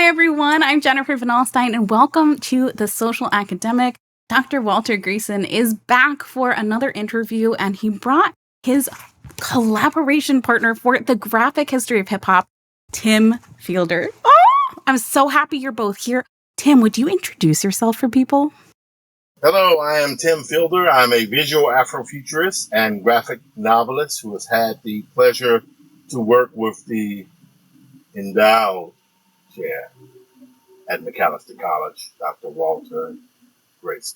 everyone. I'm Jennifer Van Alstyne, and welcome to The Social Academic. Dr. Walter Greason is back for another interview, and he brought his collaboration partner for the graphic history of hip hop, Tim Fielder. Oh, I'm so happy you're both here. Tim, would you introduce yourself for people? Hello, I am Tim Fielder. I'm a visual Afrofuturist and graphic novelist who has had the pleasure to work with the endowed chair at Macalester College, Dr. Walter Greason.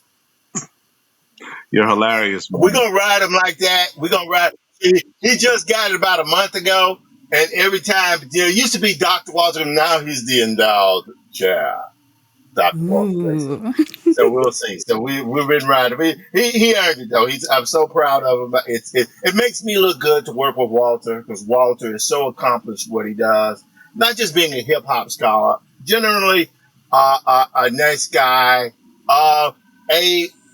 You're hilarious, man. We're going to ride him like that. We're going to ride. He just got it about a month ago, and every time, it used to be Dr. Walter, now he's the endowed chair. Dr. Walter Greason. So we'll see. So we've been riding. He earned it though. I'm so proud of him. It makes me look good to work with Walter because Walter is so accomplished what he does. Not just being a hip hop scholar, generally a nice guy, a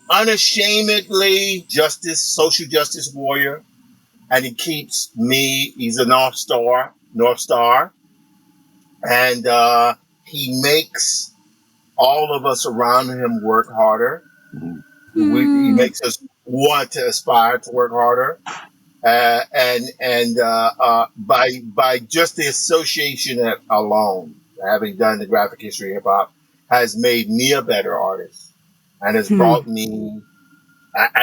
unashamedly social justice warrior, and he keeps me. He's a North Star, and he makes all of us around him work harder. He makes us want to aspire to work harder, and by just the association alone, having done the graphic history of hip hop, has made me a better artist, and has brought me.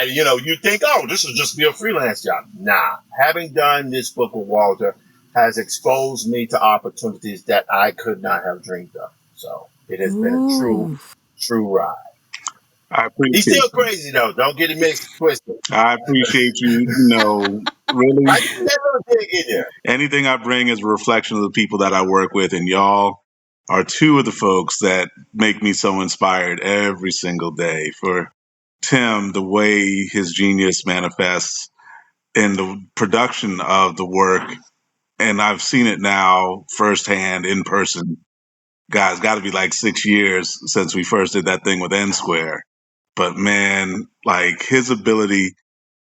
You think, oh, this will just be a freelance job. Nah, having done this book with Walter has exposed me to opportunities that I could not have dreamed of. So it has been a true ride. I appreciate He's still crazy though. Don't get it mixed twisted. I appreciate you. Really. I think that little thing in there. Anything I bring is a reflection of the people that I work with, and y'all are two of the folks that make me so inspired every single day. For Tim, the way his genius manifests in the production of the work, and I've seen it now firsthand in person. Guys, got to be like 6 years since we first did that thing with N Square. But man, like his ability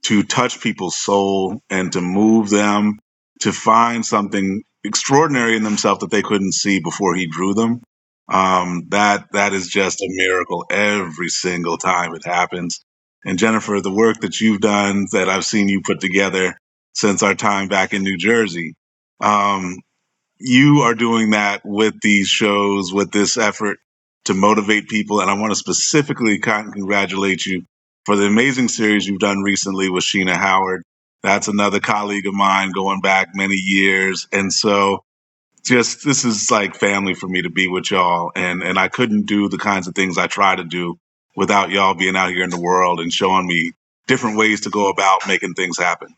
to touch people's soul and to move them to find something extraordinary in themselves that they couldn't see before he drew them. That is just a miracle every single time it happens. And Jennifer, the work that you've done that I've seen you put together since our time back in New Jersey, you are doing that with these shows, with this effort to motivate people. And I want to specifically congratulate you for the amazing series you've done recently with Sheena Howard. That's another colleague of mine going back many years. And so this is like family for me to be with y'all. And I couldn't do the kinds of things I try to do without y'all being out here in the world and showing me different ways to go about making things happen.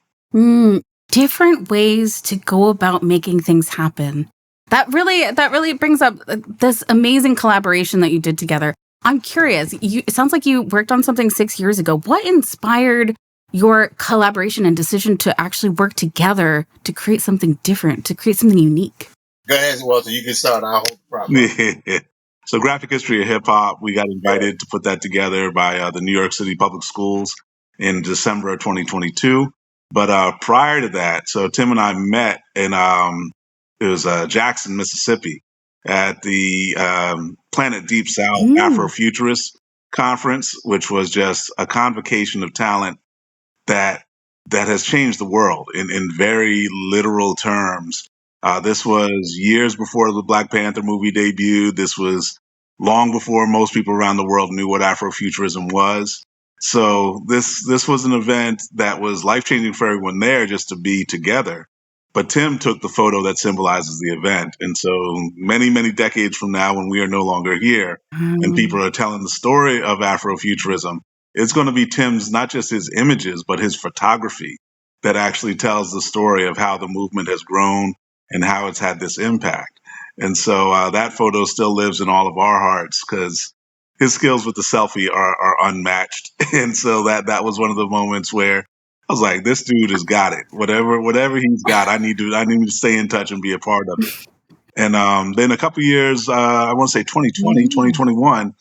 Different ways to go about making things happen. That really brings up this amazing collaboration that you did together. I'm curious. It sounds like you worked on something 6 years ago. What inspired your collaboration and decision to actually work together to create something different, to create something unique? Go ahead, Walter. You can start. I'll hold the problem. So Graphic History of Hip Hop, we got invited to put that together by the New York City Public Schools in December of 2022. But prior to that, so Tim and I met in it was Jackson, Mississippi, at the Planet Deep South Afrofuturist Conference, which was just a convocation of talent that has changed the world in very literal terms. This was years before the Black Panther movie debuted. This was long before most people around the world knew what Afrofuturism was. So this was an event that was life-changing for everyone there just to be together. But Tim took the photo that symbolizes the event. And so many, many decades from now, when we are no longer here and people are telling the story of Afrofuturism, it's going to be Tim's, not just his images, but his photography that actually tells the story of how the movement has grown and how it's had this impact. And so that photo still lives in all of our hearts because his skills with the selfie are unmatched. And so that was one of the moments where I was like, this dude has got it. Whatever he's got, I need to stay in touch and be a part of it. And then a couple years, I want to say 2020, 2021,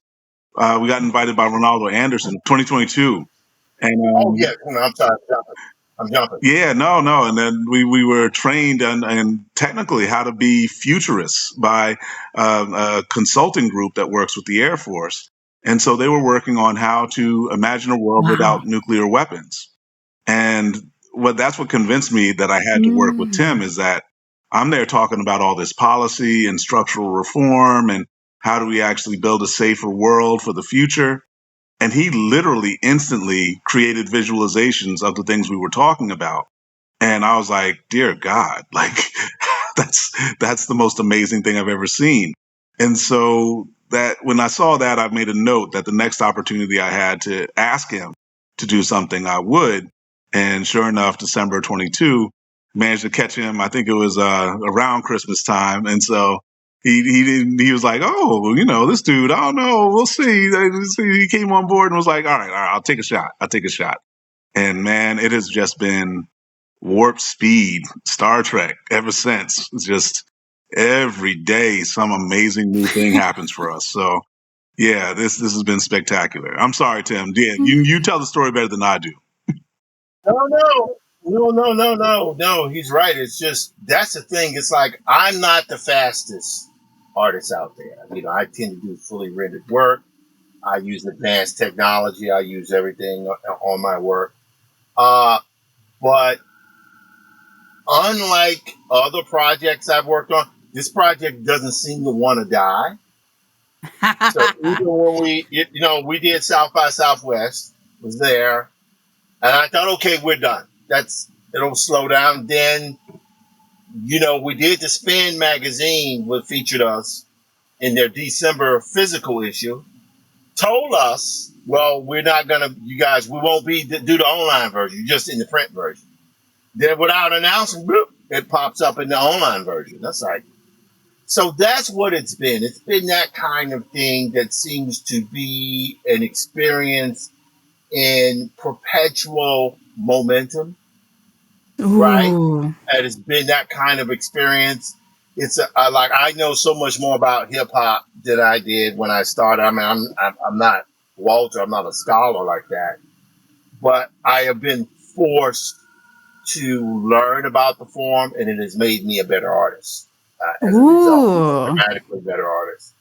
we got invited by Ronaldo Anderson, 2022. And I'm sorry. I'm jumping. Yeah, no. And then we were trained and technically how to be futurists by a consulting group that works with the Air Force. And so they were working on how to imagine a world Wow. without nuclear weapons. And that's what convinced me that I had to work with Tim, Mm. is that I'm there talking about all this policy and structural reform and how do we actually build a safer world for the future. And he literally instantly created visualizations of the things we were talking about. And I was like, dear God, like that's the most amazing thing I've ever seen. And so that when I saw that, I made a note that the next opportunity I had to ask him to do something, I would. And sure enough, December 22, managed to catch him. I think it was around Christmas time. And so he was like, oh, this dude, I don't know, we'll see. He came on board and was like, all right, I'll take a shot. I'll take a shot. And man, it has just been warp speed, Star Trek ever since. It's just every day some amazing new thing happens for us. So yeah, this has been spectacular. I'm sorry, Tim. Yeah, you tell the story better than I do. No. He's right. It's just that's the thing. It's like I'm not the fastest artist out there. I tend to do fully rendered work. I use advanced technology. I use everything on my work. But unlike other projects I've worked on, this project doesn't seem to want to die. So even when we did South by Southwest, was there, and I thought, okay, we're done. It'll slow down. Then, we did the Spin magazine, what featured us in their December physical issue. Told us, well, we're not gonna, you guys, we won't do the online version, just in the print version. Then without announcing, bloop, it pops up in the online version. That's like, so that's what it's been. It's been that kind of thing that seems to be an experience in perpetual momentum, right? Ooh. And it's been that kind of experience. It's like I know so much more about hip hop than I did when I started. I mean, I'm not Walter. I'm not a scholar like that, but I have been forced to learn about the form, and it has made me a better artist as a result. Ooh. Dramatically better artist,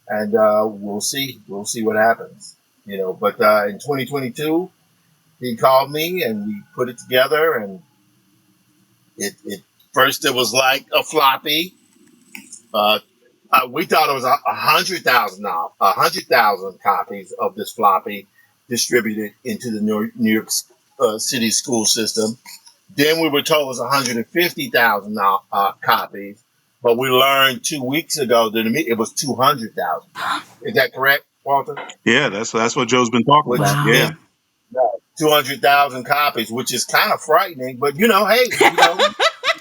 and we'll see. We'll see what happens. But in 2022, he called me, and we put it together, and it first it was like a floppy. We thought it was 100,000 copies of this floppy distributed into the New York City school system. Then we were told it was 150,000 copies, but we learned 2 weeks ago that it was 200,000. Is that correct, Walter? Yeah, that's what Joe's been talking Which about. Wow. Yeah. 200,000 copies, which is kind of frightening. But hey,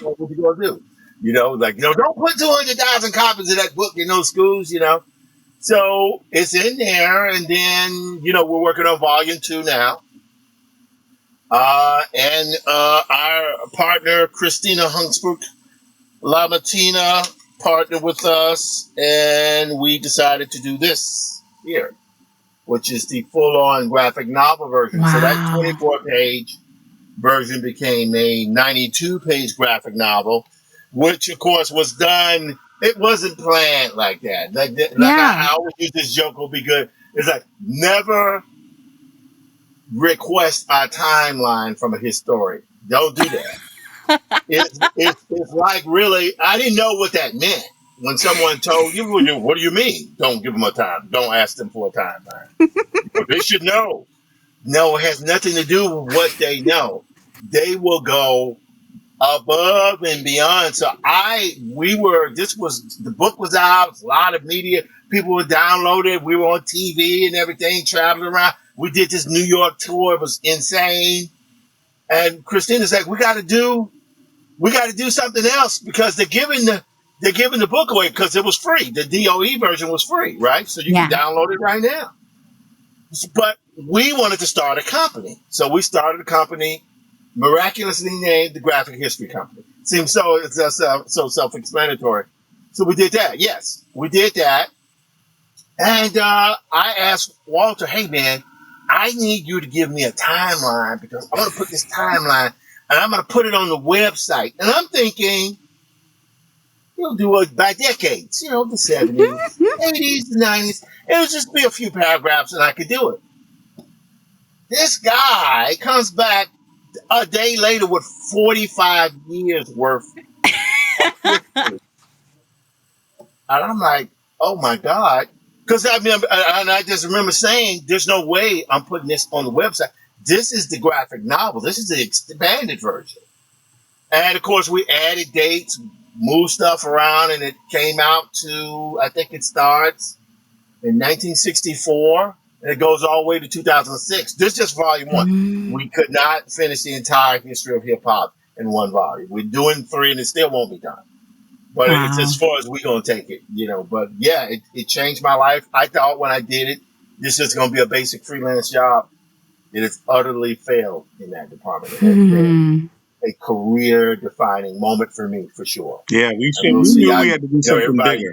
what you gonna do? Don't put 200,000 copies of that book in those schools. So it's in there, and then we're working on volume 2 now. And our partner Christina Hunsbrook Lamatina partnered with us, and we decided to do this here, which is the full-on graphic novel version. So that Wow. 24-page version became a 92-page graphic novel, which of course was done. It wasn't planned like that. Like Yeah. I always use this joke. Will be good. It's like never request a timeline from a historian. Don't do that. It's like really. I didn't know what that meant when someone told you. What do you mean? Don't give them a time. Don't ask them for a timeline. They should know. No, it has nothing to do with what they know. They will go above and beyond. So the book was out, a lot of media, people were downloaded, we were on TV and everything, traveling around. We did this New York tour, it was insane. And Christina's like, we got to do something else because they're giving the book away because it was free. The DOE version was free, right? So you can download it right now. But we wanted to start a company. So we started a company, miraculously named the Graphic History Company. Seems so self-explanatory. So we did that. Yes, we did that. And I asked Walter, hey, man, I need you to give me a timeline because I want to put this timeline. and I'm going to put it on the website. And I'm thinking, you'll do it by decades, the 70s, 80s, the 90s. It would just be a few paragraphs and I could do it. This guy comes back a day later with 45 years worth of history. And I'm like, oh my God. Because I just remember saying, there's no way I'm putting this on the website. This is the graphic novel. This is the expanded version. And of course, we added dates, moved stuff around, and it came out to, I think it starts in 1964, and it goes all the way to 2006. This is just volume one. We could not finish the entire history of hip hop in one volume. We're doing 3, and it still won't be done. But it's as far as we're going to take it, But yeah, it changed my life. I thought when I did it, this is going to be a basic freelance job. It has utterly failed in that department. It has been a career-defining moment for me, for sure. Yeah, we knew we had to do something bigger.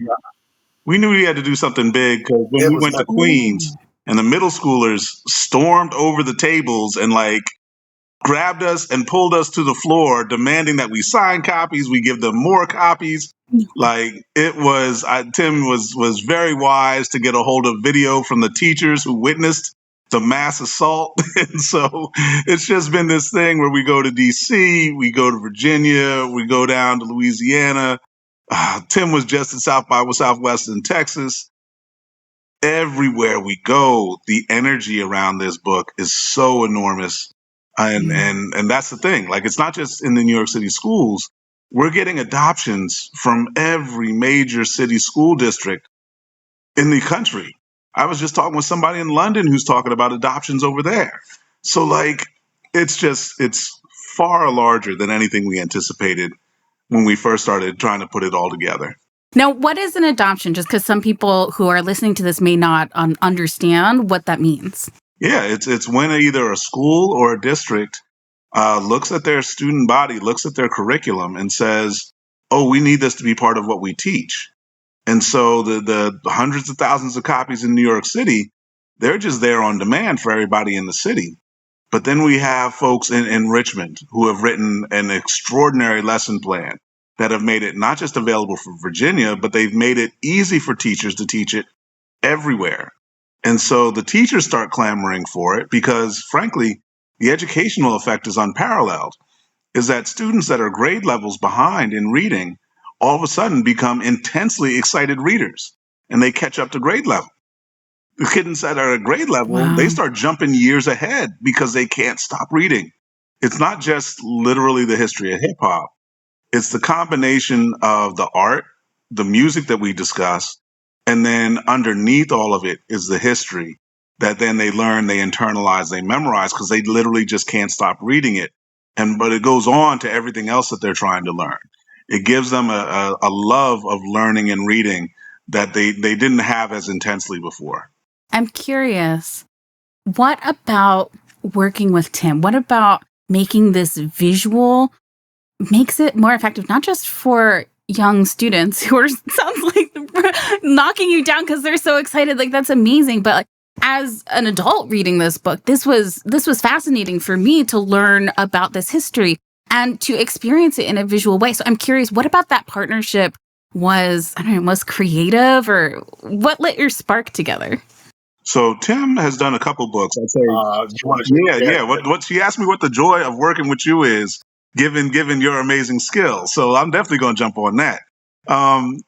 We knew we had to do something big because when we went to Queens and the middle schoolers stormed over the tables and grabbed us and pulled us to the floor, demanding that we sign copies, we give them more copies. Tim was very wise to get a hold of video from the teachers who witnessed the mass assault. And so it's just been this thing where we go to DC, we go to Virginia, we go down to Louisiana. Tim was just at South by Southwest in Texas. Everywhere we go, the energy around this book is so enormous. And that's the thing. It's not just in the New York City schools. We're getting adoptions from every major city school district in the country. I was just talking with somebody in London who's talking about adoptions over there. So it's far larger than anything we anticipated when we first started trying to put it all together. Now, what is an adoption? Just because some people who are listening to this may not understand what that means. Yeah, it's when either a school or a district looks at their student body, looks at their curriculum and says, oh, we need this to be part of what we teach. And so the hundreds of thousands of copies in New York City, they're just there on demand for everybody in the city. But then we have folks in Richmond who have written an extraordinary lesson plan that have made it not just available for Virginia, but they've made it easy for teachers to teach it everywhere. And so the teachers start clamoring for it because, frankly, the educational effect is unparalleled, is that students that are grade levels behind in reading all of a sudden become intensely excited readers, and they catch up to grade level. The kids that are at grade level, they start jumping years ahead because they can't stop reading. It's not just literally the history of hip hop. It's the combination of the art, the music that we discuss, and then underneath all of it is the history that then they learn, they internalize, they memorize because they literally just can't stop reading it. But it goes on to everything else that they're trying to learn. It gives them a love of learning and reading that they didn't have as intensely before. I'm curious, what about working with Tim? What about making this visual makes it more effective, not just for young students who are, sounds like, knocking you down because they're so excited. That's amazing. But as an adult reading this book, this was fascinating for me to learn about this history and to experience it in a visual way. So I'm curious, what about that partnership was creative, or what lit your spark together? So Tim has done a couple books. I'd say, What she asked me what the joy of working with you is, given your amazing skills. So I'm definitely going to jump on that.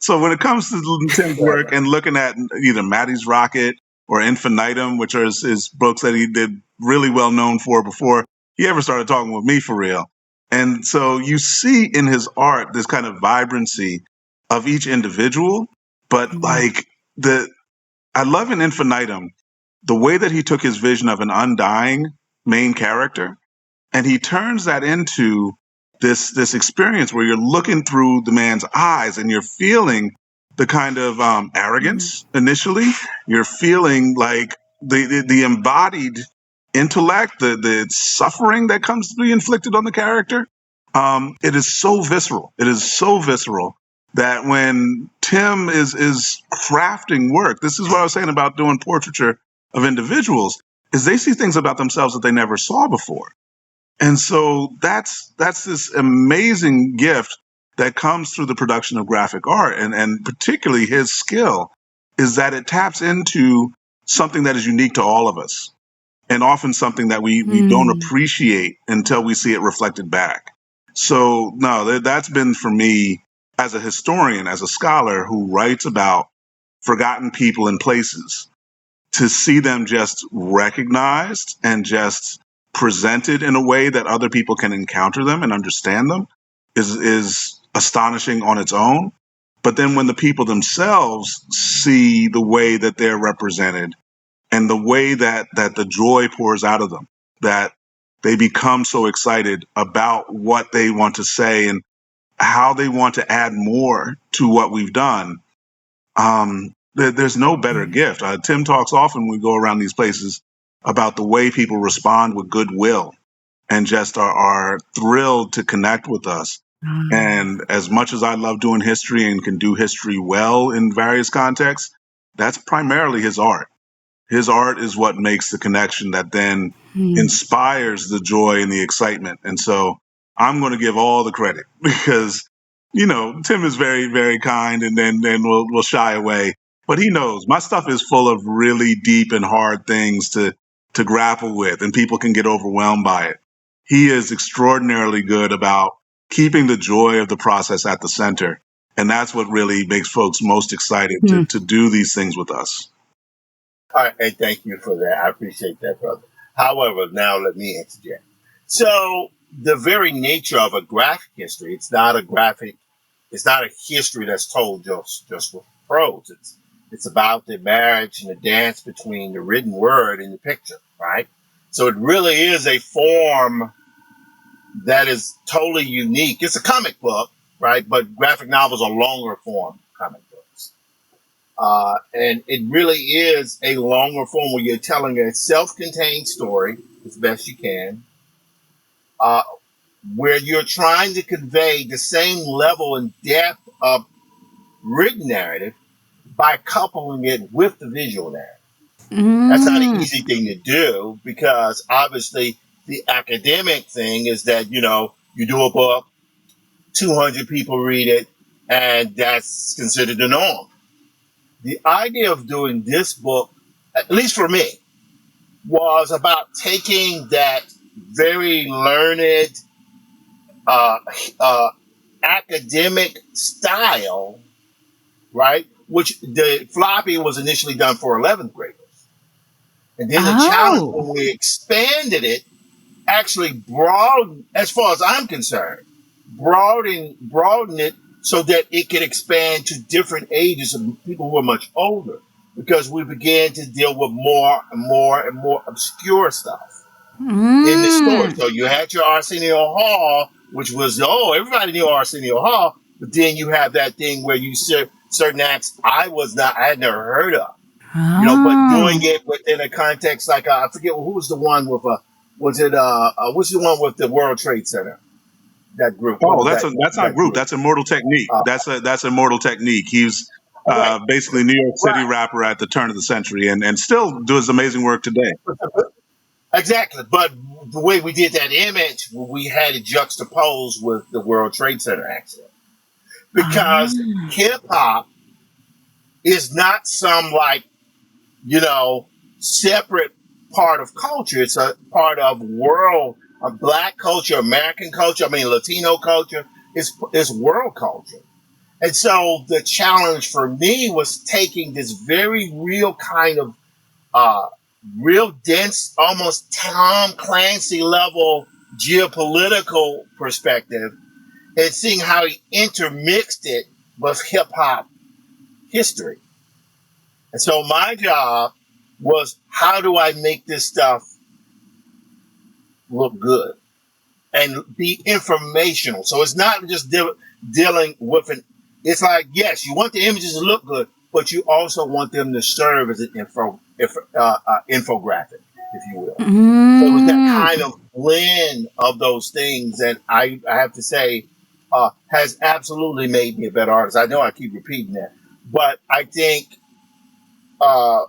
So when it comes to Tim's work and looking at either Maddie's Rocket or Infinitum, which are his books that he did really well known for before he ever started talking with me for real. And so you see in his art this kind of vibrancy of each individual, but I love in Infinitum the way that he took his vision of an undying main character, and he turns that into this experience where you're looking through the man's eyes and you're feeling the kind of arrogance initially. You're feeling like the embodied intellect, the suffering that comes to be inflicted on the character. It is so visceral. It is so visceral that when Tim is crafting work, this is what I was saying about doing portraiture of individuals, is they see things about themselves that they never saw before. And so that's this amazing gift that comes through the production of graphic art, and particularly his skill is that it taps into something that is unique to all of us, and often something that we don't Mm. appreciate until we see it reflected back. So no, that's been for me as a historian, as a scholar who writes about forgotten people and places, to see them just recognized and just presented in a way that other people can encounter them and understand them is astonishing on its own. But then when the people themselves see the way that they're represented and the way that the joy pours out of them, that they become so excited about what they want to say and how they want to add more to what we've done, there's no better Mm. gift. Tim talks often when we go around these places about the way people respond with goodwill and just are thrilled to connect with us. Ah. And as much as I love doing history and can do history well in various contexts, that's primarily his art. His art is what makes the connection that then Mm. inspires the joy and the excitement. And so I'm going to give all the credit because, Tim is very, very kind and then we'll shy away. But he knows my stuff is full of really deep and hard things to grapple with, and people can get overwhelmed by it. He is extraordinarily good about keeping the joy of the process at the center. And that's what really makes folks most excited Mm. to do these things with us. All right, and thank you for that. I appreciate that, brother. However, now let me interject. So the very nature of a graphic history, it's not a history that's told just with prose. It's about the marriage and the dance between the written word and the picture, right? So it really is a form that is totally unique. It's a comic book, right? But graphic novels are longer form comic books. And it really is a longer form where you're telling a self-contained story as best you can, uh, where you're trying to convey the same level and depth of written narrative by coupling it with the visual narrative. That's not an Mm. easy thing to do because obviously the academic thing is that, you do a book, 200 people read it, and that's considered the norm. The idea of doing this book, at least for me, was about taking that very learned uh, uh, academic style, right? Which the floppy was initially done for 11th graders. And then the challenge Oh. when we expanded it actually broadened, as far as I'm concerned, broaden it so that it could expand to different ages of people who are much older because we began to deal with more and more and more obscure stuff in the story. Mm. So you had your Arsenio Hall, which was, everybody knew Arsenio Hall, but then you have that thing where you said certain acts I had never heard of, but doing Oh. it within a context like, I forget who was the one with, what's the one with the World Trade Center? That group. What Oh, was that? that's not That group. group? That's Immortal Technique. Uh, That's Immortal Technique. He's right, basically New York City right. rapper at the turn of the century, and still does amazing work today. Exactly. But the way we did that image, we had it juxtaposed with the World Trade Center accident. Because Ah. hip hop is not some you know, separate part of culture. It's a part of black culture, American culture, Latino culture. It's world culture. And so the challenge for me was taking this very real kind of uh, real dense, almost Tom Clancy level geopolitical perspective and seeing how he intermixed it with hip hop history. And so my job was how do I make this stuff look good and be informational? So it's not just dealing with it's like, yes, you want the images to look good, but you also want them to serve as an infographic, if you will. So it was that Mm. kind of blend of those things that I have to say has absolutely made me a better artist. I know I keep repeating that, but I think uh,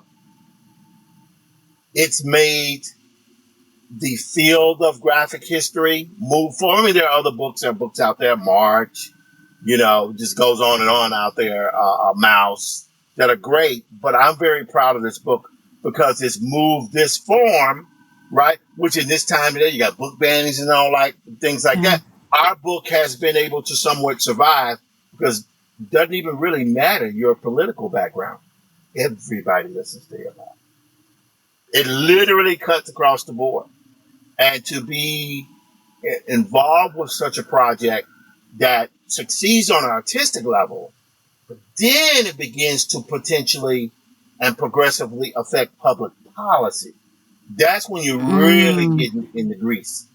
it's made the field of graphic history move forward. I mean, there are other books. There are books out there, March, just goes on and on out there, Mouse, that are great. But I'm very proud of this book because it's moved this form, right? Which in this time today, you got book bannings and all like things like Yeah. that. Our book has been able to somewhat survive because it doesn't even really matter your political background. Everybody listens to your book. It literally cuts across the board. And to be involved with such a project that succeeds on an artistic level, but then it begins to potentially and progressively affect public policy. That's when you really Mm. get in the grease.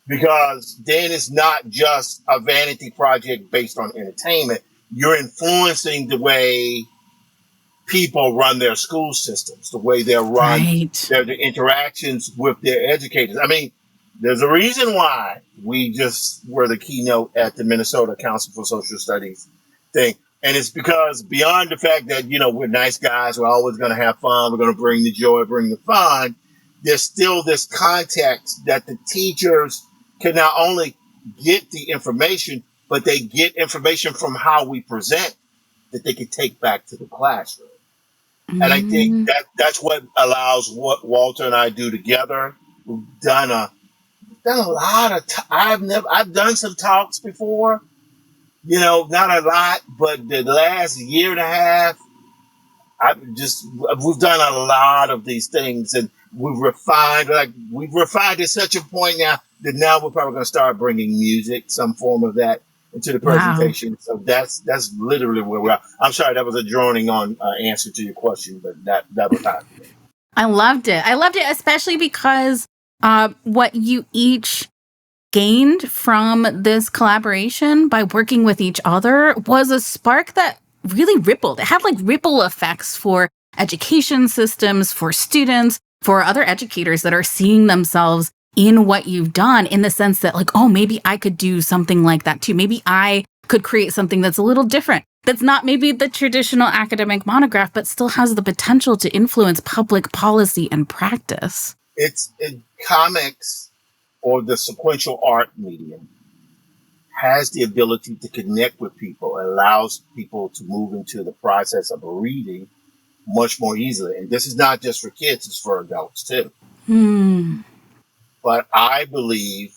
Because then it's not just a vanity project based on entertainment. You're influencing the way people run their school systems, the way they run Right. their interactions with their educators. I mean, there's a reason why we just were the keynote at the Minnesota Council for Social Studies thing. And it's because beyond the fact that, we're nice guys, we're always going to have fun, we're going to bring the joy, bring the fun, there's still this context that the teachers can not only get the information, but they get information from how we present that they can take back to the classroom. And I think Mm. that's what allows what Walter and I do together. We've done a lot of. I've done some talks before, not a lot, but the last year and a half, we've done a lot of these things, and we've refined to such a point now that now we're probably going to start bringing music, some form of that, into the Wow. presentation. So that's literally where we're at. I'm sorry, that was a droning on answer to your question, but that was how. I loved it. I loved it, especially because what you each gained from this collaboration by working with each other was a spark that really rippled. It had like ripple effects for education systems, for students, for other educators that are seeing themselves in what you've done, in the sense that like, oh, maybe I could do something like that too. Maybe I could create something that's a little different. That's not maybe the traditional academic monograph, but still has the potential to influence public policy and practice. It's comics or the sequential art medium has the ability to connect with people, allows people to move into the process of reading much more easily. And this is not just for kids, it's for adults too. But I believe,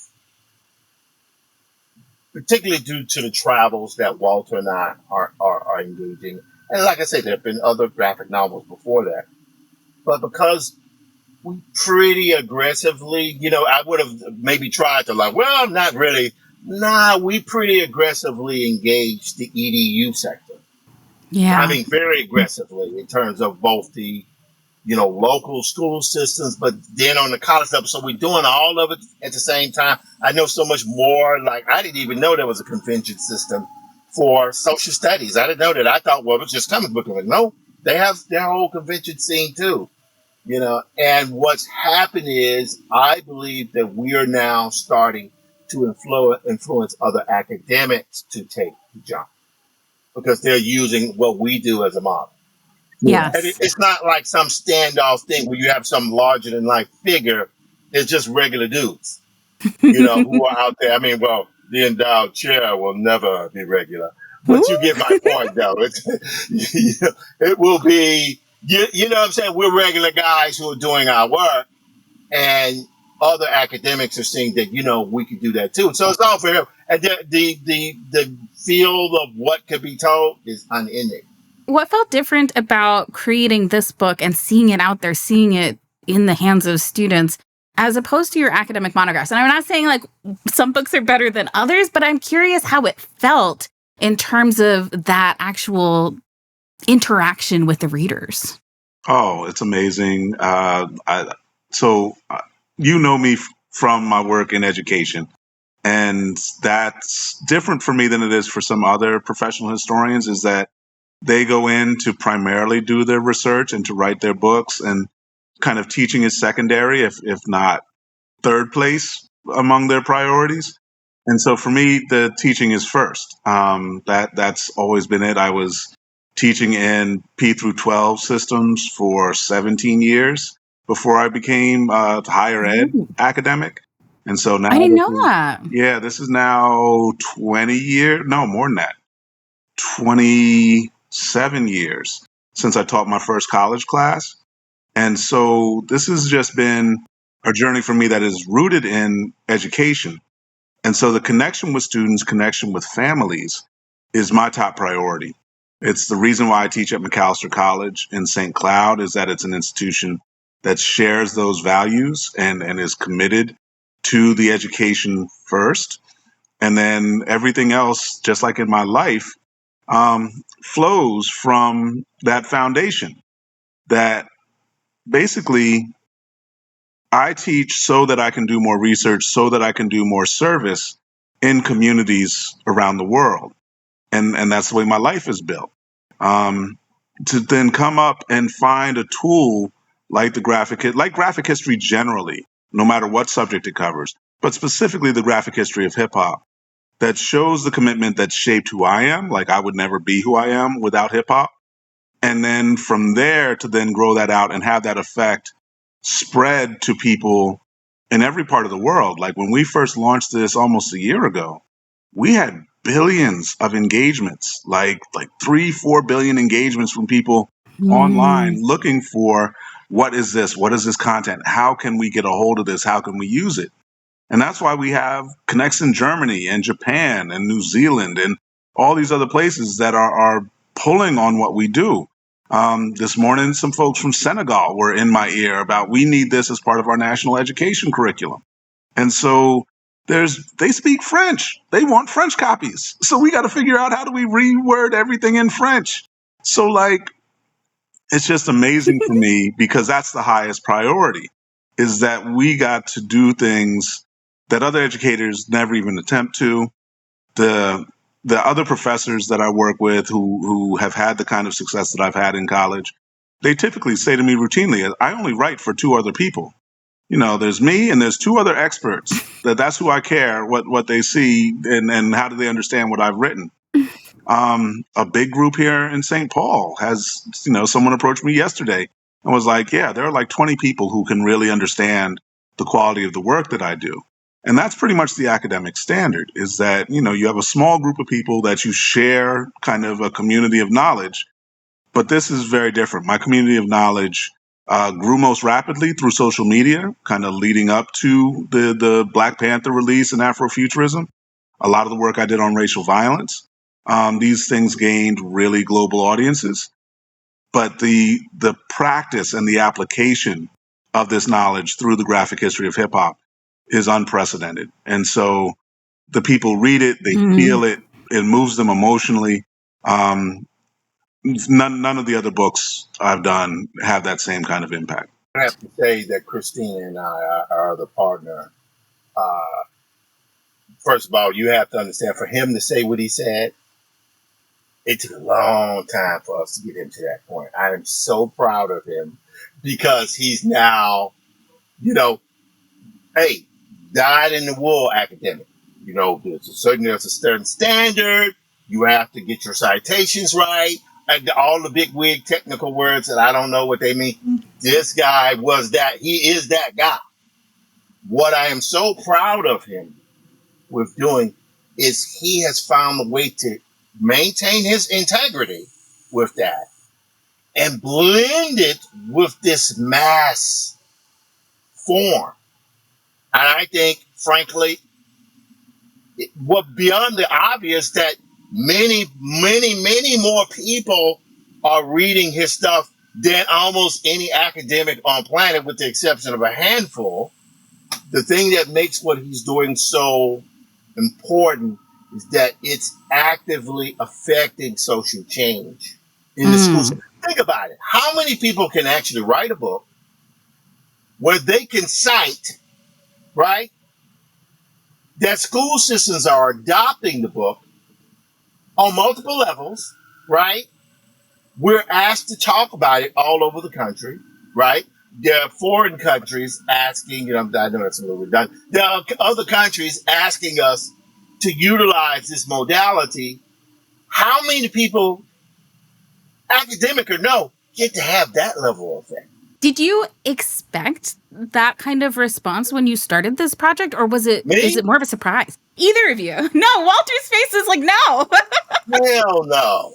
particularly due to the travels that Walter and I are engaging, and like I said, there have been other graphic novels before that, but because we pretty aggressively, I would have maybe tried to well, not really. Nah, we pretty aggressively engaged the EDU sector. Yeah. I mean, very aggressively in terms of both the, local school systems, but then on the college level. So we're doing all of it at the same time. I know so much more. Like, I didn't even know there was a convention system for social studies. I didn't know that. I thought, well, it's just comic book. Like, no, they have their whole convention scene too. And what's happened is I believe that we are now starting to influence other academics to take the jump because they're using what we do as a model. Yes. And it's not like some standoff thing where you have some larger than life figure. It's just regular dudes, who are out there. I mean, well, the endowed chair will never be regular, but you get my point, though. It will be. You know what I'm saying? We're regular guys who are doing our work, and other academics are seeing that, we could do that too. So it's all for him. And the field of what could be told is unending. What felt different about creating this book and seeing it out there, seeing it in the hands of students, as opposed to your academic monographs? And I'm not saying like some books are better than others, but I'm curious how it felt in terms of that actual interaction with the readers. Oh, it's amazing. You know me from my work in education, and that's different for me than it is for some other professional historians, is that they go in to primarily do their research and to write their books, and kind of teaching is secondary, if not third place among their priorities. And so for me, the teaching is first. That's always been it. I was teaching in P through 12 systems for 17 years. before I became higher ed Ooh, academic. And so now I didn't this know is, that. yeah, this is now 20 years, no, more than that, 27 years since I taught my first college class. And so this has just been a journey for me that is rooted in education. And so the connection with students, connection with families is my top priority. It's the reason why I teach at Macalester College in St. Cloud is that it's an institution that shares those values and is committed to the education first. And then everything else, just like in my life, flows from that foundation that basically I teach so that I can do more research, so that I can do more service in communities around the world. And that's the way my life is built. Um, to then come up and find a tool like like graphic history generally, no matter what subject it covers, but specifically the graphic history of hip hop that shows the commitment that shaped who I am. Like I would never be who I am without hip hop. And then from there to then grow that out and have that effect spread to people in every part of the world. Like when we first launched this almost a year ago, we had billions of engagements, like 3-4 billion engagements from people online Mm, looking for what is this? What is this content? How can we get a hold of this? How can we use it? And that's why we have connects in Germany and Japan and New Zealand and all these other places that are pulling on what we do. This morning, some folks from Senegal were in my ear about we need this as part of our national education curriculum. And so they speak French. They want French copies. So we got to figure out how do we reword everything in French. So like it's just amazing for me because that's the highest priority is that we got to do things that other educators never even attempt to. The the other professors that I work with who have had the kind of success that I've had in college, they typically say to me routinely, I only write for two other people. You know, there's me and there's two other experts. That's who I care what they see and how do they understand what I've written. A big group here in St. Paul has, someone approached me yesterday and was like, yeah, there are like 20 people who can really understand the quality of the work that I do. And that's pretty much the academic standard is that, you have a small group of people that you share kind of a community of knowledge. But this is very different. My community of knowledge grew most rapidly through social media, kind of leading up to the Black Panther release and Afrofuturism. A lot of the work I did on racial violence. These things gained really global audiences, but the practice and the application of this knowledge through the graphic history of hip hop is unprecedented. And so the people read it, they mm, feel it, it moves them emotionally. Um, none of the other books I've done have that same kind of impact. I have to say that Christina and I are the partner. Uh, First of all, you have to understand for him to say what he said, it took a long time for us to get him to that point. I am so proud of him because he's now, you know, hey, dyed in the wool academic. There's a certain standard. You have to get your citations right. And all the big wig technical words that I don't know what they mean. This guy he is that guy. What I am so proud of him with doing is he has found a way to maintain his integrity with that and blend it with this mass form. And I think, frankly, what beyond the obvious that many more people are reading his stuff than almost any academic on planet, with the exception of a handful. The thing that makes what he's doing so important is that it's actively affecting social change in the schools. mm. Think about it. How many people can actually write a book where they can cite, right, that school systems are adopting the book on multiple levels, right? We're asked to talk about it all over the country, right? There are foreign countries asking, I know that's a little redundant. There are other countries asking us to utilize this modality. How many people, academic or no, get to have that level of effect? Did you expect that kind of response when you started this project, or is Me? it more of a surprise? Either of you? No, Walter's face is like no. Hell no.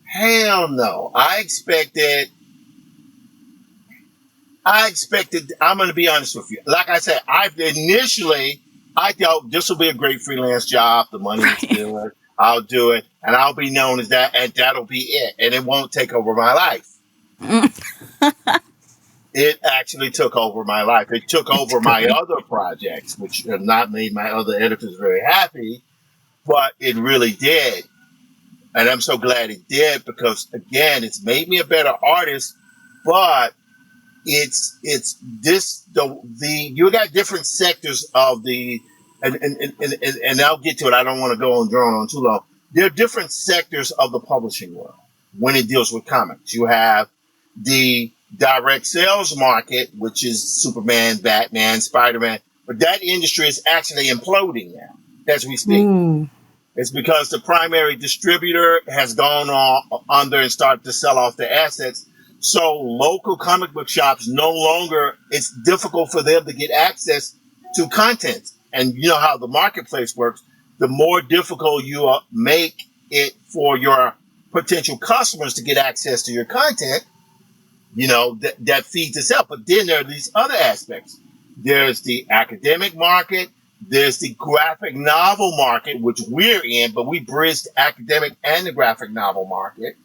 Hell no. I'm going to be honest with you. Like I said, I thought this will be a great freelance job. The money is Right. good. I'll do it and I'll be known as that, and that'll be it. And it won't take over my life. It actually took over my life. It took over my other projects, which have not made my other editors very happy, but it really did. And I'm so glad it did, because again, it's made me a better artist, but it's this the you got different sectors of the and I'll get to it. I don't want to go on drone on too long. There are different sectors of the publishing world when it deals with comics. You have the direct sales market, which is Superman, Batman, Spider-Man, but that industry is actually imploding now as we speak. Ooh. It's because the primary distributor has gone on under and started to sell off their assets. So local comic book shops no longer, it's difficult for them to get access to content. And you know how the marketplace works. The more difficult you make it for your potential customers to get access to your content, that feeds itself. But then there are these other aspects. There's the academic market. There's the graphic novel market, which we're in, but we bridged the academic and the graphic novel market.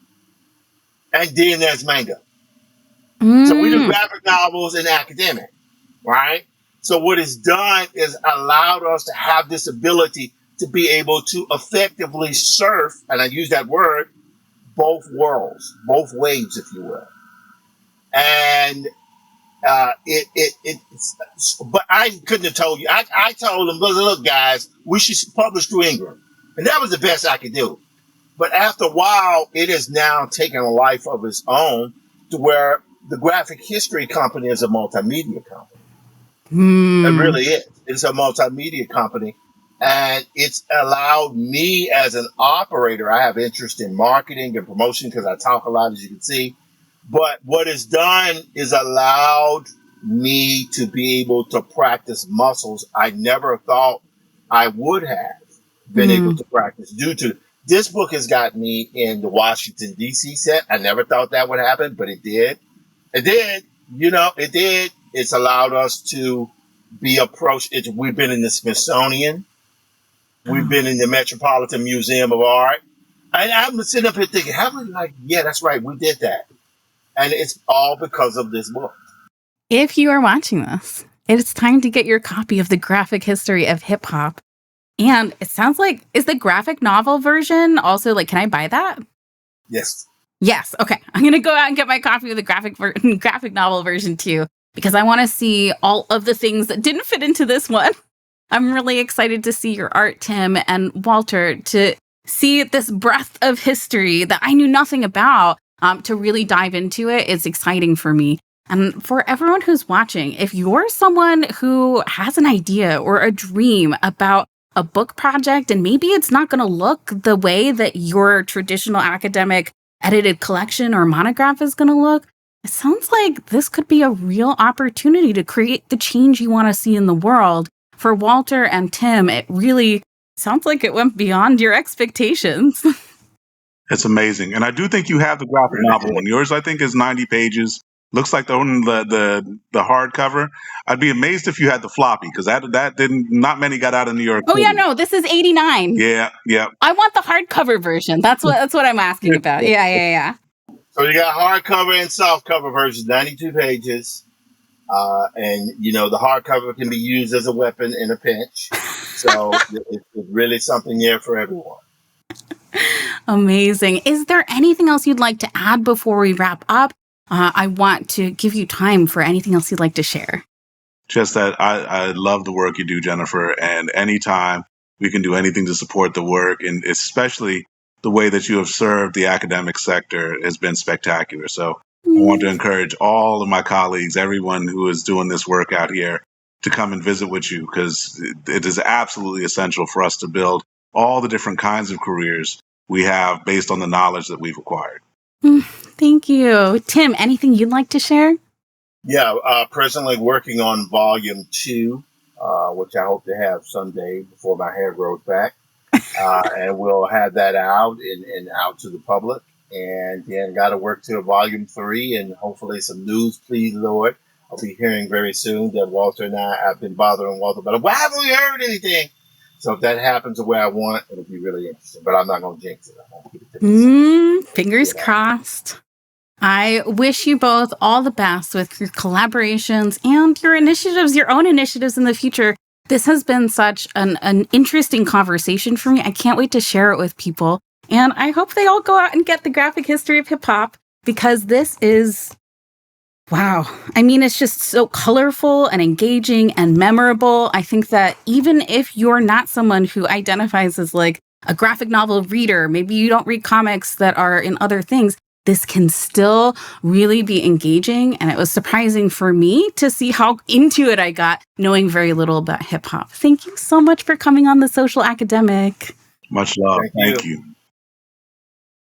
And then there's manga. So we do graphic novels and academic, right? So what it's done is allowed us to have this ability to be able to effectively surf, and I use that word, both worlds, both waves, if you will. And but I couldn't have told you. I told them, look, guys, we should publish through Ingram. And that was the best I could do. But after a while, it has now taken a life of its own to where the Graphic History Company is a multimedia company. It really is. It's a multimedia company. And it's allowed me as an operator, I have interest in marketing and promotion because I talk a lot, as you can see. But what it's done is allowed me to be able to practice muscles I never thought I would have been able to practice due to this book has got me in the Washington, D.C. set. I never thought that would happen, but it did. It did. It did. It's allowed us to be approached. We've been in the Smithsonian. We've been in the Metropolitan Museum of Art. And I'm sitting up here thinking, yeah, that's right. We did that. And it's all because of this book. If you are watching this, it's time to get your copy of The Graphic History of Hip Hop. And it sounds like, is the graphic novel version also can I buy that? Yes. Yes. Okay. I'm going to go out and get my copy of the graphic novel version too, because I want to see all of the things that didn't fit into this one. I'm really excited to see your art, Tim and Walter, to see this breadth of history that I knew nothing about, to really dive into it. It's exciting for me. And for everyone who's watching, if you're someone who has an idea or a dream about a book project, and maybe it's not going to look the way that your traditional academic edited collection or monograph is going to look, it sounds like this could be a real opportunity to create the change you want to see in the world. For Walter and Tim, it really sounds like it went beyond your expectations. It's amazing. And I do think you have the graphic novel one. Yours, I think, is 90 pages. Looks like the hardcover. I'd be amazed if you had the floppy, because that didn't. Not many got out of New York. Oh yeah, no, this is 89. Yeah. I want the hardcover version. That's what I'm asking about. Yeah. So you got hardcover and softcover versions, 92 pages. And the hardcover can be used as a weapon in a pinch. So it's really something there for everyone. Amazing. Is there anything else you'd like to add before we wrap up? I want to give you time for anything else you'd like to share. Just that I love the work you do, Jennifer, and anytime we can do anything to support the work, and especially the way that you have served the academic sector has been spectacular. So I want to encourage all of my colleagues, everyone who is doing this work out here, to come and visit with you, because it is absolutely essential for us to build all the different kinds of careers we have based on the knowledge that we've acquired. Thank you. Tim, anything you'd like to share? Yeah, presently working on volume 2, which I hope to have someday before my hair grows back. And we'll have that out and out to the public. And then got to work to a volume 3 and hopefully some news, please, Lord. I'll be hearing very soon that Walter and I've been bothering Walter, but why haven't we heard anything? So if that happens the way I want, it'll be really interesting. But I'm not going to jinx it. I'm going to keep it to myself. Fingers crossed. I wish you both all the best with your collaborations and your initiatives, your own initiatives in the future. This has been such an interesting conversation for me. I can't wait to share it with people. And I hope they all go out and get the Graphic History of Hip Hop, because this is, wow. I mean, it's just so colorful and engaging and memorable. I think that even if you're not someone who identifies as like a graphic novel reader, maybe you don't read comics that are in other things, this can still really be engaging. And it was surprising for me to see how into it I got, knowing very little about hip hop. Thank you so much for coming on The Social Academic. Much love. Thank Thank you.